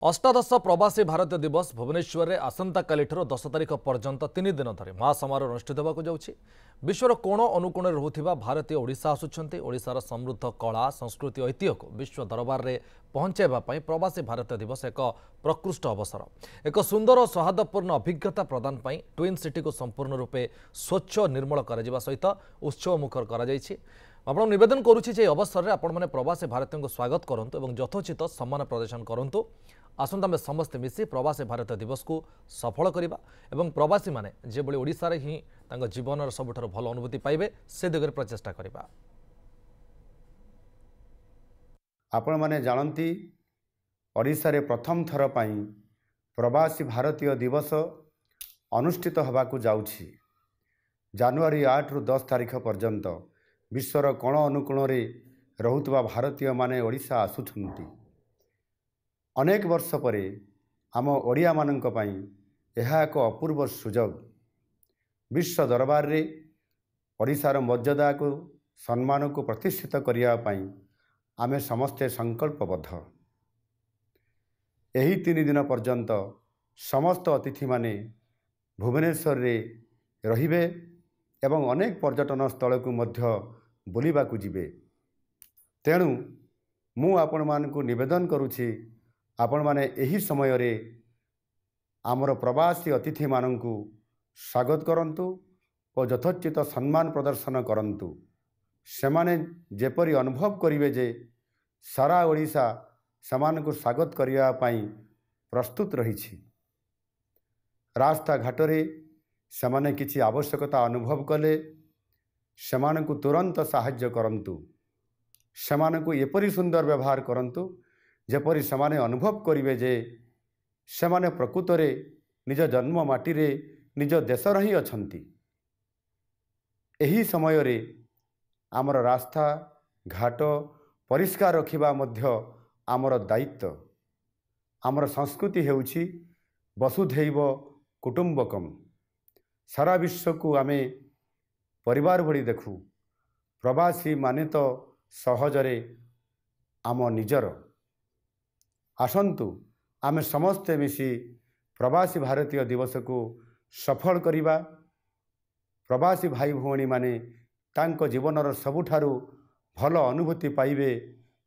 अष्टादश प्रवासी भारतीय दिवस भुवनेश्वर में आसंता काली 10 तारिख पर्यंत 3 दिन धरी महासमारोह अनुष्ठित होगा जाउछि। विश्वर कोण अनुकोण रहुथिबा भारतीय ओडिशा आसुछन्ति। ओडिशार समृद्ध कला संस्कृति ऐतिह्य को विश्व दरबार में पहुंचाइबा पई प्रवासी भारतीय दिवस एक प्रकृष्ट अवसर। एक सुंदर और सौहार्दपूर्ण अभिज्ञता प्रदान पई ट्विन सिटी को संपूर्ण रूपे स्वच्छ निर्मल करा सहित उत्सव मुखर करा जाइछि। आपण निवेदन करुछि जे अवसर में आपण माने प्रवासी भारतीयों को स्वागत करंतु एवं यथोचित सम्मान प्रदर्शन करंतु। आसंता में समस्त मिसी प्रवासी भारतीय दिवस को सफल करवा एवं प्रवासी माने जे बळे ओडिसा रे ही तांग जीवन सबुठार भल अनुभूति पाइबे से दिगरे प्रचेष्टा करवा। आपण माने जानती ओडिसा रे प्रथम थर पई प्रवासी भारतीय दिवस अनुष्ठित होबाकू जाउछि। जनवरी 8 रु 10 तारिख पर्यंत विश्वर कोण अनुकोण रे रहुतबा भारतीय माने ओडिशा आसुछन्ति। अनेक वर्ष परे आम ओडिया माननक पई एहा एक अपूर्व सुजोग। विश्व दरबार रे ओडिशार मर्यादा को सम्मान को प्रतिष्ठित करिया पई आमे समस्ते संकल्पबद्ध। एही 3 दिन पर्यंत समस्त अतिथि माने भुवनेश्वर रे रहिबे एवं अनेक पर्यटन स्थल को मध्य बुलिबाकू जिबे। तेणु मु आपण मानकू निवेदन करूछि आपण माने एही समय रे आमर प्रवासी अतिथि माननकू स्वागत करंतु और यथोचित सम्मान प्रदर्शन करंतु। सेमाने जेपरि अनुभव करिवे जे सारा ओडिशा समानकू स्वागत करिया पई प्रस्तुत रहिछि। रास्ता घाट रे सेमाने किछि आवश्यकता अनुभव कले सेमानकू तुरंत साहाय्य करंतु। सेमानकू एपरि सुंदर व्यवहार करंतु जेपरि सेमाने अनुभव करिवे जे सेमाने प्रकृत रे निज जन्म माटी रे निज देश रही अछंती। एही समय रे आमर रास्ता घाट परिष्कार रखिबा मध्य आमर दायित्व। आमर संस्कृति हेउछि वसुधैव कुटुंबकम। सारा विश्व को आमे परिवार भली देखु। प्रवासी माने तो सहजरे आम निजर। आसंतु आमे समस्ते मिसी प्रवासी भारतीय दिवस को सफल करिबा। प्रवासी भाई भौणी माने तांको जीवनर सबुठारु भल अनुभूति पाइबे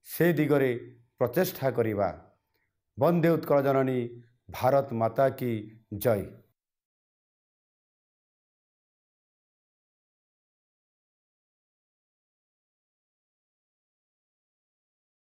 से दिगरे प्रचेष्टा करिबा। वंदे उत्कल जननी भारत माता की जय।